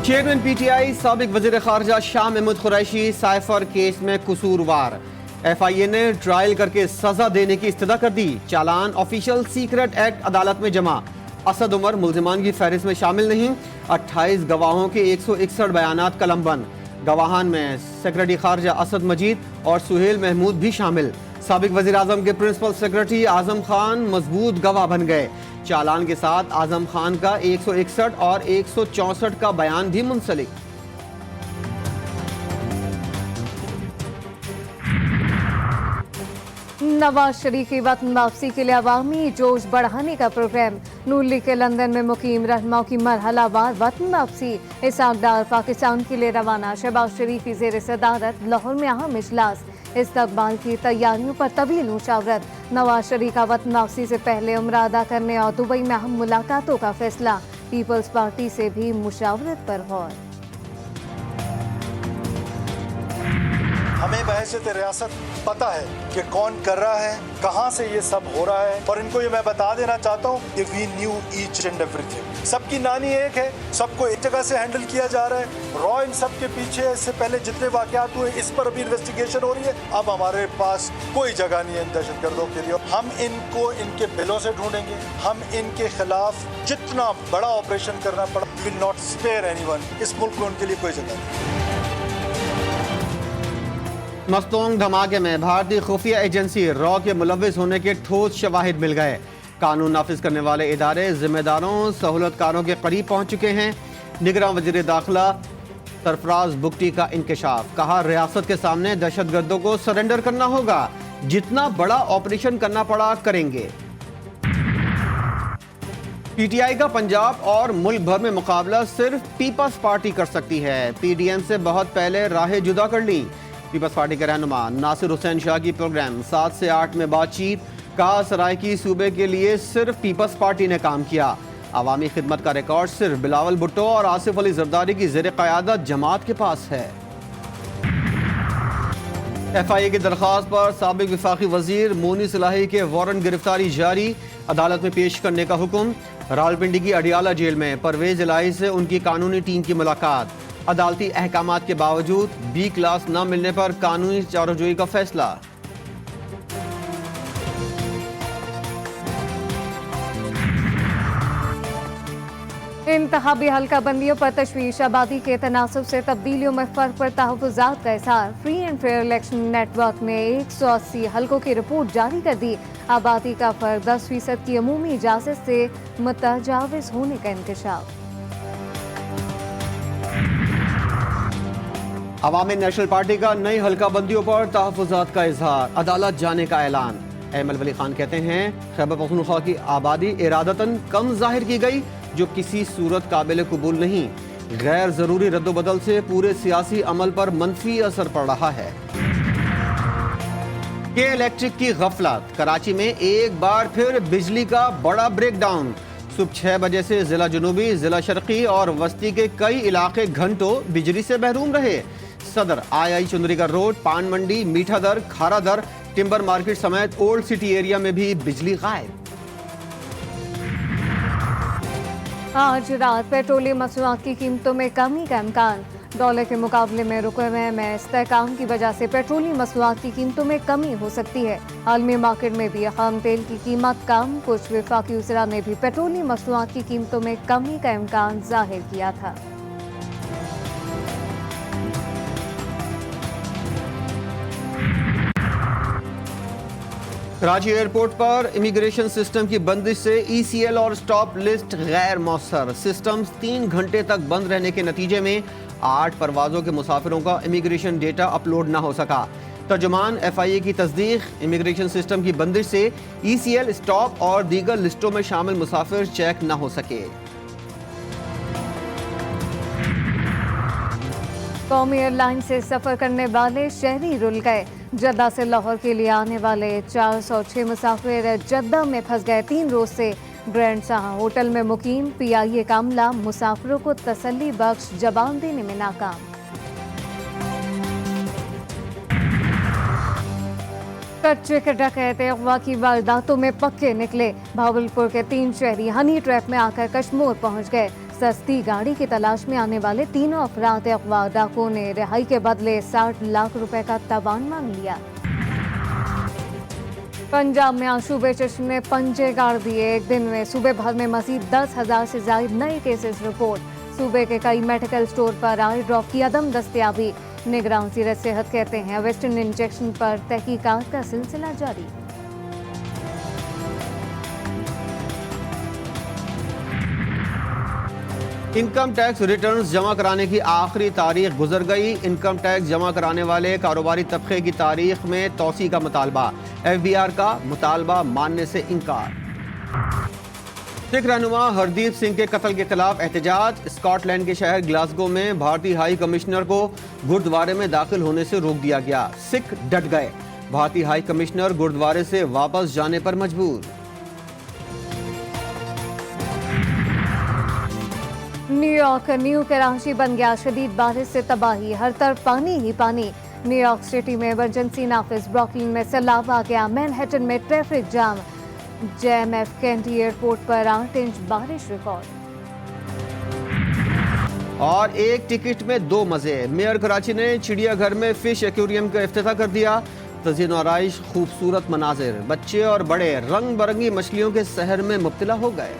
Chairman PTI साबिक वजीर खारजा Shah Mahmood Qureshi cipher case में कसूरवार। एफआईए ने ट्रायल करके सजा देने की इस्तदा कर दी। चालान ऑफिशियल सीक्रेट एक्ट अदालत में जमा। असद उमर मुल्जिमान की फहरिस्त में शामिल नहीं। 28 गवाहों के 161 बयानात कलमबंद। गवाहान में सेक्रेटरी खारजा असद मजीद और सुहेल महमूद भी शामिल। साबिक वजीर आजम के प्रिंसिपल सेक्रेटरी आजम खान मजबूत गवाह बन गए। चालान के साथ आजम खान का 161 और 164 का बयान भी मुंसलिक। नवाज शरीफ की वतन वापसी के लिए अवामी जोश बढ़ाने का प्रोग्राम। नून लीग के लंदन में मुकीम रहनुमाओं की मरहलावार वतन वापसी। इसहाक डार पाकिस्तान के लिए रवाना। शहबाज शरीफ की ज़ेर सदारत लाहौर में अहम इजलास। इस्तकबाल की तैयारियों पर तवील मुशावरत। नवाज शरीफ का वतन वापसी से पहले उम्र अदा करने और दुबई में अहम मुलाकातों का फैसला। पीपल्स पार्टी से भी मुशावरत पर गौर। हमें बहैसियत रियासत पता है कि कौन कर रहा है, कहां से ये सब हो रहा है, और इनको ये मैं बता देना चाहता हूं कि we knew each and everything. सबकी नानी एक है, सबको एक जगह से हैंडल किया जा रहा है। रॉ इन सब के पीछे इससे पहले जितने वाकयात हुए इस पर अभी इन्वेस्टिगेशन हो रही है। अब हमारे पास कोई जगह नहीं है दहशतगर्दों के लिए। हम इनको इनके बिलों से ढूंढेंगे। हम इनके खिलाफ जितना बड़ा ऑपरेशन करना पड़ा, we will not spare anyone. इस मुल्क में उनके लिए कोई जगह नहीं। मस्तूंग धमाके में भारतीय खुफिया एजेंसी रॉ के मुलव्विस होने के ठोस शवाहिद मिल गए। कानून नाफिज करने वाले इदारे जिम्मेदारों सहूलतकारों के करीब पहुंच चुके हैं। निगरान वजीर दाखिला सरफराज बुगटी का इंकशाफ। कहा, रियासत के सामने दहशतगर्दों को सरेंडर करना होगा। जितना बड़ा ऑपरेशन करना पड़ा करेंगे। पीटीआई का पंजाब और मुल्क भर में मुकाबला सिर्फ पीपल्स पार्टी कर सकती है। पीडीएम से बहुत पहले राहें जुदा कर ली। पीपल्स पार्टी के रहनुमा नासिर हुसैन शाह की प्रोग्राम 7 से 8 में बातचीत। कहा, सरायकी सूबे के लिए सिर्फ पीपल्स पार्टी ने काम किया। अवामी खिदमत का रिकॉर्ड सिर्फ बिलावल भुट्टो और आसिफ अली जरदारी की ज़ेर क़यादत जमात के पास है। एफआईए की दरख्वास्त पर साबिक वफाकी वजीर मोनी सलाही के वारंट गिरफ्तारी जारी। अदालत में पेश करने का हुक्म। रावलपिंडी की अडियाला जेल में परवेज इलाही से उनकी कानूनी टीम की मुलाकात। अदालती अहकामात के बावजूद बी क्लास न मिलने पर कानूनी चाराजोई का फैसला। इंतखाबी हल्का बंदियों पर तशवीश। आबादी के तनासब से तब्दीलियों में फर्क पर तहफ़्फ़ुज़ात का इज़हार। Free and fair election network ने 180 हल्कों की रिपोर्ट जारी कर दी। आबादी का फर्क 10% की अमूमी इजाज़त से मुतजाविज़ होने का इंकशाफ। अवामी नेशनल पार्टी का नई हल्का बंदियों पर तहफ़्फ़ुज़ात का इजहार। अदालत जाने का ऐलान। अहमद वली खान कहते हैं, खैबर पख्तूनख्वा की आबादी इरादतन कम जाहिर की गई, जो किसी सूरत काबिल कबूल नहीं। गैर ज़रूरी रद्दोबदल से पूरे सियासी अमल पर मनफी असर पड़ रहा है। के इलेक्ट्रिक की गफलत। कराची में एक बार फिर बिजली का बड़ा ब्रेकडाउन। सुबह 6 बजे से जिला जुनूबी, जिला शर्की और वस्ती के कई इलाके घंटों बिजली से महरूम रहे। सदर आई चुंदरीगढ़ रोड, पान मंडी, मीठा दर, खारा दर, टिम्बर मार्केट समेत ओल्ड सिटी एरिया में भी बिजली गायब। आज रात पेट्रोलियम मसनूआत की कीमतों में कमी का इम्कान। डॉलर के मुकाबले में रुपये में इस्तेहकाम की वजह से पेट्रोलियम मसनूआत की कीमतों में कमी हो सकती है। आलमी मार्केट में भी खाम तेल की कीमत कम। कुछ वफाकी वज़रा ने भी पेट्रोलियम मसनूआत की कीमतों में कमी का इम्कान जाहिर किया था। कराची एयरपोर्ट पर इमिग्रेशन सिस्टम की बंदिश से ECL और स्टॉप लिस्ट गैर मौसर। सिस्टम 3 घंटे तक बंद रहने के नतीजे में 8 परवाजों के मुसाफिरों का इमिग्रेशन डेटा अपलोड न हो सका। तर्जुमान FIA की तस्दीक, इमिग्रेशन सिस्टम की बंदिश से ECL, स्टॉप और दीगर लिस्टों में शामिल मुसाफिर चेक न हो सके। कौमी एयरलाइन से सफ़र करने वाले शहरी रुल गए। जद्दा से लाहौर के लिए आने वाले 406 मुसाफिर जद्दा में फंस गए। 3 रोज से ग्रैंड शाह होटल में मुकीम। PIA का अमला मुसाफिरों को तसल्ली बख्श जवाब देने में नाकाम। कच्चे के डकैत अगवा की वारदातों में पक्के निकले। भावलपुर के 3 शहरी हनी ट्रैप में आकर कश्मीर पहुंच गए। सस्ती गाड़ी की तलाश में आने वाले तीनों अफराद अगवा डाकुओं ने रिहाई के बदले 60 लाख रुपए का तावान मांग लिया। पंजाब में आज सूबे चश्म ने पंजे गाड़ दिए। एक दिन में सूबे भर में मजीद 10,000 से ज्यादा नए केसेस रिपोर्ट। सूबे के कई मेडिकल स्टोर पर आई ड्रॉप की अदम दस्तयाबी। निगरान वज़ीर सेहत कहते हैं वेस्टर्न इंजेक्शन पर तहकीकात का सिलसिला जारी। इनकम टैक्स रिटर्न्स जमा कराने की आखिरी तारीख गुजर गई। इनकम टैक्स जमा कराने वाले कारोबारी तबके की तारीख में तोसी का मुतालबा। FBR का मुतालबा मानने से इनकार। सिख रहनुमा हरदीप सिंह के कत्ल के खिलाफ एहतजाज। स्कॉटलैंड के शहर ग्लासगो में भारतीय हाई कमिश्नर को गुरुद्वारे में दाखिल होने से रोक दिया गया। सिख डट गए। भारतीय हाई कमिश्नर गुरुद्वारे से वापस जाने पर मजबूर। न्यूयॉर्क न्यू कराची बन गया। शदीद बारिश से तबाही, हर तरफ पानी ही पानी। न्यूयॉर्क सिटी में इमरजेंसी नाफिज। ब्रुकलिन में सैलाब आ गया। मैनहट्टन में ट्रैफिक जाम। JMF कैंटी एयरपोर्ट पर 8 इंच बारिश रिकॉर्ड। और एक टिकट में 2 मजे। मेयर कराची ने चिड़ियाघर में फिश एक्वेरियम का इफ्तिताह कर दिया। तज़ीन और आराइश, खूबसूरत मनाजिर, बच्चे और बड़े रंग बिरंगी मछलियों के शहर में मुब्तला हो गए।